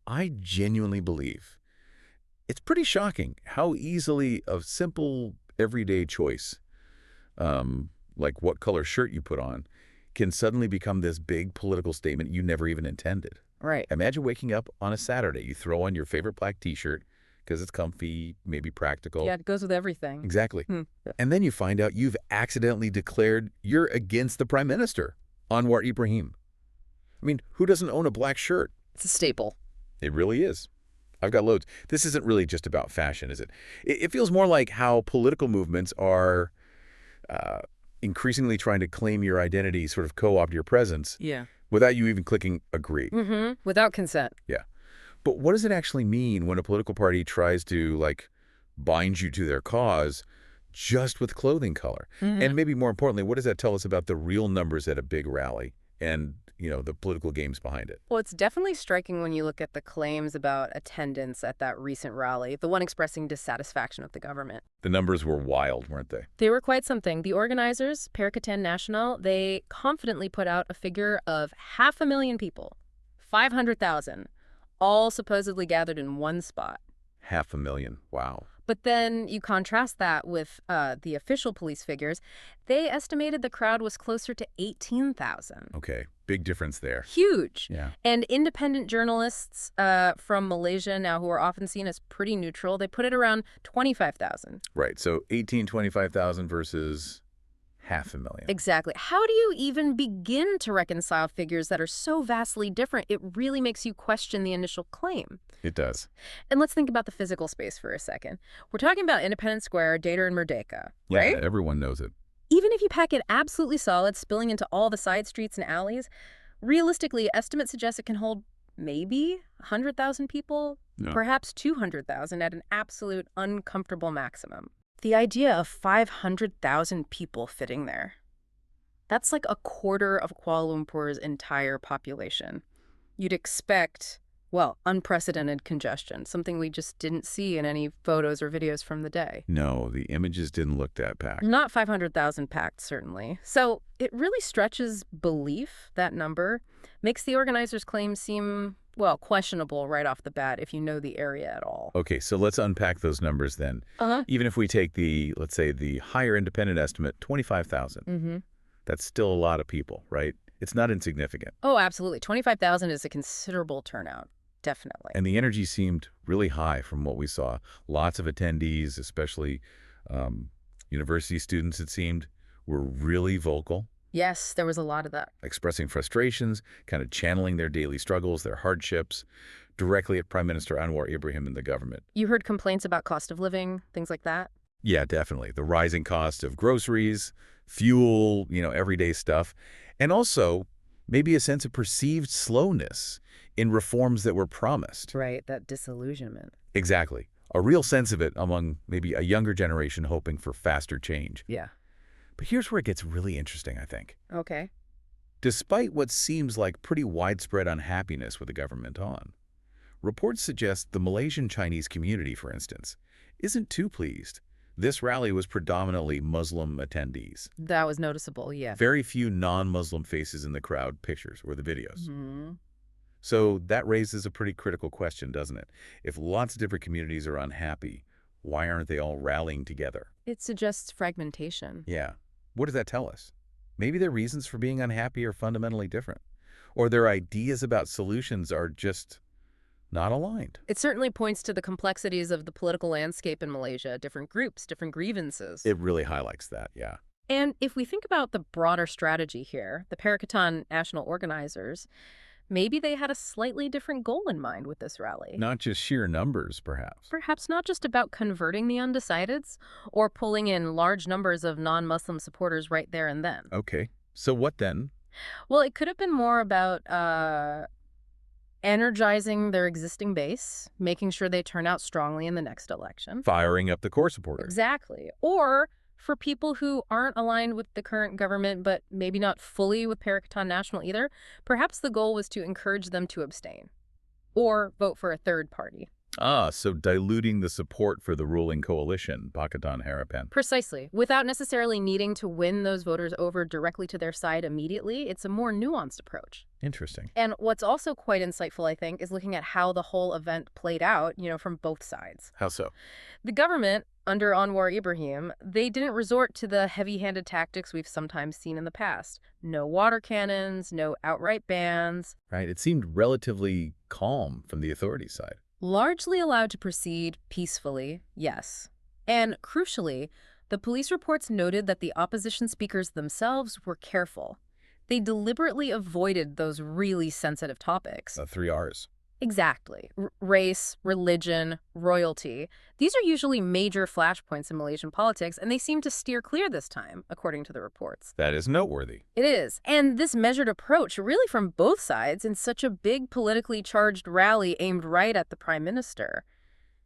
I genuinely believe it's pretty shocking how easily a simple everyday choice, like what color shirt you put on, can suddenly become this big political statement you never even intended. Right. Imagine waking up on a Saturday. You throw on your favorite black T-shirt because it's comfy, maybe practical. Yeah, it goes with everything. Exactly. And then you find out you've accidentally declared you're against the Prime Minister, Anwar Ibrahim. I mean, who doesn't own a black shirt? It's a staple. It really is. I've got loads. This isn't really just about fashion, is it? It feels more like how political movements are increasingly trying to claim your identity, sort of co-opt your presence. Yeah. Without you even clicking agree. Without consent. Yeah. But what does it actually mean when a political party tries to, bind you to their cause just with clothing color? And maybe more importantly, what does that tell us about the real numbers at a big rally and, the political games behind it? Well, it's definitely striking when you look at the claims about attendance at that recent rally, the one expressing dissatisfaction with the government. The numbers were wild, weren't they? They were quite something. The organizers, Perikatan Nasional, they confidently put out a figure of 500,000 people, 500,000, all supposedly gathered in one spot. 500,000. Wow. But then you contrast that with the official police figures. They estimated the crowd was closer to 18,000. Okay. Big difference there. Huge. Yeah. And independent journalists from Malaysia now, who are often seen as pretty neutral, they put it around 25,000. Right. So 25,000 versus 500,000. Exactly. How do you even begin to reconcile figures that are so vastly different? It really makes you question the initial claim. It does. And let's think about the physical space for a second. We're talking about Independence Square, Data and Merdeka, right? Yeah, everyone knows it. Even if you pack it absolutely solid, spilling into all the side streets and alleys, realistically, estimates suggest it can hold maybe 100,000 people, perhaps 200,000 at an absolute uncomfortable maximum. The idea of 500,000 people fitting there, that's like a quarter of Kuala Lumpur's entire population. You'd expect, unprecedented congestion, something we just didn't see in any photos or videos from the day. No, the images didn't look that packed. Not 500,000 packed, certainly. So it really stretches belief, that number, makes the organizers' claim seem, questionable right off the bat if you know the area at all. Okay, so let's unpack those numbers then. Even if we take let's say the higher independent estimate, 25,000, that's still a lot of people, right? It's not insignificant. Oh, absolutely. 25,000 is a considerable turnout. Definitely. And the energy seemed really high from what we saw. Lots of attendees, especially university students, it seemed, were really vocal. Yes, there was a lot of that. Expressing frustrations, kind of channeling their daily struggles, their hardships, directly at Prime Minister Anwar Ibrahim and the government. You heard complaints about cost of living, things like that? Yeah, definitely. The rising cost of groceries, fuel, everyday stuff. And also maybe a sense of perceived slowness in reforms that were promised. Right, that disillusionment. Exactly. A real sense of it among maybe a younger generation hoping for faster change. Yeah. But here's where it gets really interesting, I think. Okay. Despite what seems like pretty widespread unhappiness with the government reports suggest the Malaysian Chinese community, for instance, isn't too pleased. This rally was predominantly Muslim attendees. That was noticeable, yeah. Very few non-Muslim faces in the crowd, pictures or the videos. So that raises a pretty critical question, doesn't it? If lots of different communities are unhappy, why aren't they all rallying together? It suggests fragmentation. Yeah. What does that tell us? Maybe their reasons for being unhappy are fundamentally different, or their ideas about solutions are just not aligned. It certainly points to the complexities of the political landscape in Malaysia, different groups, different grievances. It really highlights that, yeah. And if we think about the broader strategy here, the Perikatan Nasional organizers, maybe they had a slightly different goal in mind with this rally. Not just sheer numbers, perhaps. Perhaps not just about converting the undecideds or pulling in large numbers of non-Muslim supporters right there and then. Okay. So what then? Well, it could have been more about energizing their existing base, making sure they turn out strongly in the next election. Firing up the core supporters. Exactly. Or for people who aren't aligned with the current government, but maybe not fully with Perikatan Nasional either, perhaps the goal was to encourage them to abstain or vote for a third party. So diluting the support for the ruling coalition, Pakatan Harapan. Precisely. Without necessarily needing to win those voters over directly to their side immediately, it's a more nuanced approach. Interesting. And what's also quite insightful, I think, is looking at how the whole event played out, from both sides. How so? The government, under Anwar Ibrahim, they didn't resort to the heavy-handed tactics we've sometimes seen in the past. No water cannons, no outright bans. Right. It seemed relatively calm from the authorities' side. Largely allowed to proceed peacefully, yes. And crucially, the police reports noted that the opposition speakers themselves were careful. They deliberately avoided those really sensitive topics. The 3 R's. Exactly. Race, religion, royalty. These are usually major flashpoints in Malaysian politics, and they seem to steer clear this time, according to the reports. That is noteworthy. It is. And this measured approach, really from both sides, in such a big politically charged rally aimed right at the Prime Minister.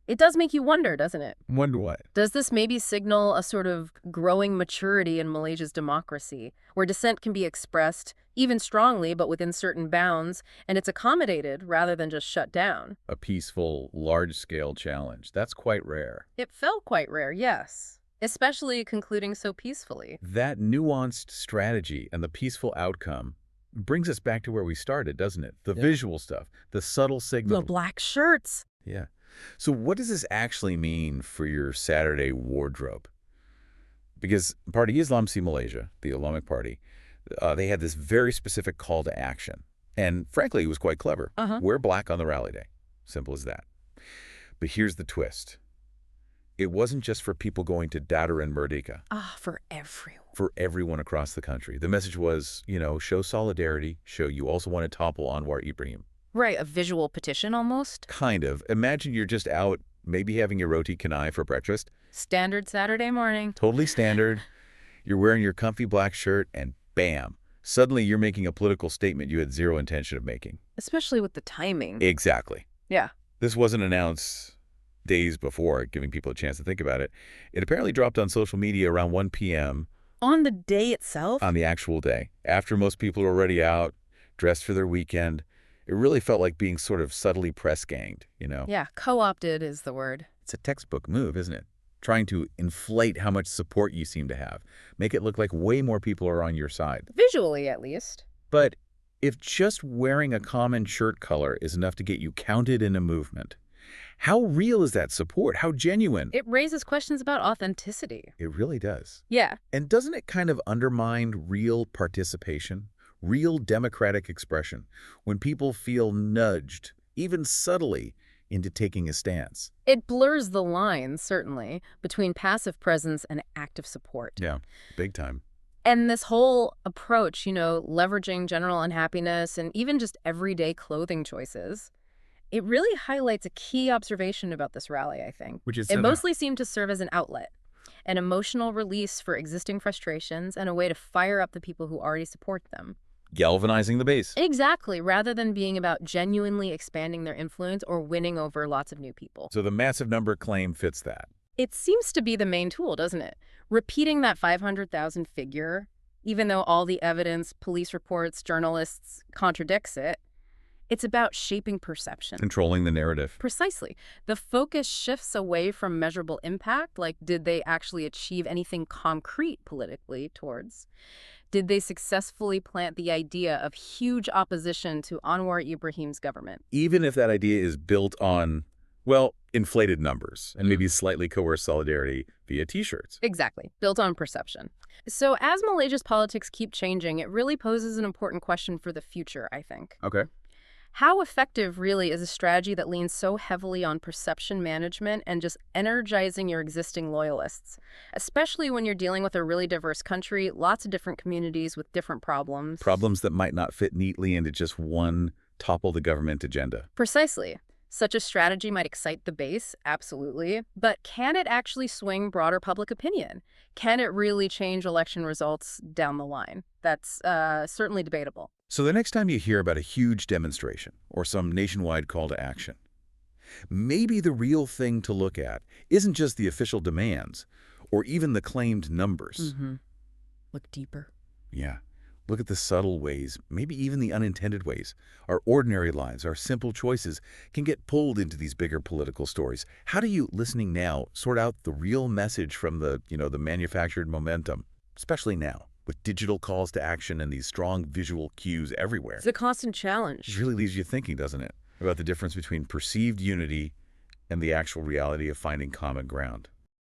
It does make you wonder, doesn't it? Wonder what? Does this maybe signal a sort of growing maturity in Malaysia's democracy, where dissent can be expressed, even strongly, but within certain bounds, and it's accommodated rather than just shut down? A peaceful, large-scale challenge. That's quite rare. It felt quite rare, yes. Especially concluding so peacefully. That nuanced strategy and the peaceful outcome brings us back to where we started, doesn't it? The visual stuff, the subtle signal. The black shirts. Yeah. So what does this actually mean for your Saturday wardrobe? Because Party Islam Si Malaysia, the Islamic Party, they had this very specific call to action. And frankly, it was quite clever. Wear black on the rally day. Simple as that. But here's the twist. It wasn't just for people going to Dataran Merdeka. For everyone. For everyone across the country. The message was, show solidarity, show you also want to topple Anwar Ibrahim. Right, a visual petition almost? Kind of. Imagine you're just out, maybe having your roti canai for breakfast. Standard Saturday morning. Totally standard. You're wearing your comfy black shirt, and bam, suddenly you're making a political statement you had zero intention of making. Especially with the timing. Exactly. Yeah. This wasn't announced days before, giving people a chance to think about it. It apparently dropped on social media around 1 p.m. On the day itself? On the actual day. After most people are already out, dressed for their weekend. It really felt like being sort of subtly press-ganged, Yeah, co-opted is the word. It's a textbook move, isn't it? Trying to inflate how much support you seem to have. Make it look like way more people are on your side. Visually, at least. But if just wearing a common shirt color is enough to get you counted in a movement, how real is that support? How genuine? It raises questions about authenticity. It really does. Yeah. And doesn't it kind of undermine real participation? Real democratic expression, when people feel nudged, even subtly, into taking a stance. It blurs the line, certainly, between passive presence and active support. Yeah, big time. And this whole approach, leveraging general unhappiness and even just everyday clothing choices, it really highlights a key observation about this rally, I think. Which is it mostly seemed to serve as an outlet, an emotional release for existing frustrations and a way to fire up the people who already support them. Galvanizing the base. Exactly, rather than being about genuinely expanding their influence or winning over lots of new people. So the massive number claim fits that. It seems to be the main tool, doesn't it? Repeating that 500,000 figure, even though all the evidence, police reports, journalists contradicts it, it's about shaping perception. Controlling the narrative. Precisely. The focus shifts away from measurable impact, like did they actually achieve anything concrete politically towards? Did they successfully plant the idea of huge opposition to Anwar Ibrahim's government? Even if that idea is built on, inflated numbers and maybe slightly coerced solidarity via T-shirts. Exactly. Built on perception. So as Malaysia's politics keep changing, it really poses an important question for the future, I think. Okay. How effective really is a strategy that leans so heavily on perception management and just energizing your existing loyalists, especially when you're dealing with a really diverse country, lots of different communities with different problems. Problems that might not fit neatly into just one topple the government agenda. Precisely. Such a strategy might excite the base, absolutely, but can it actually swing broader public opinion? Can it really change election results down the line? That's certainly debatable. So the next time you hear about a huge demonstration or some nationwide call to action, maybe the real thing to look at isn't just the official demands or even the claimed numbers. Look deeper. Yeah. Look at the subtle ways, maybe even the unintended ways. Our ordinary lives, our simple choices can get pulled into these bigger political stories. How do you, listening now, sort out the real message from the manufactured momentum, especially now, with digital calls to action and these strong visual cues everywhere? It's a constant It challenge. really leaves you thinking, doesn't it, about the difference between perceived unity and the actual reality of finding common ground.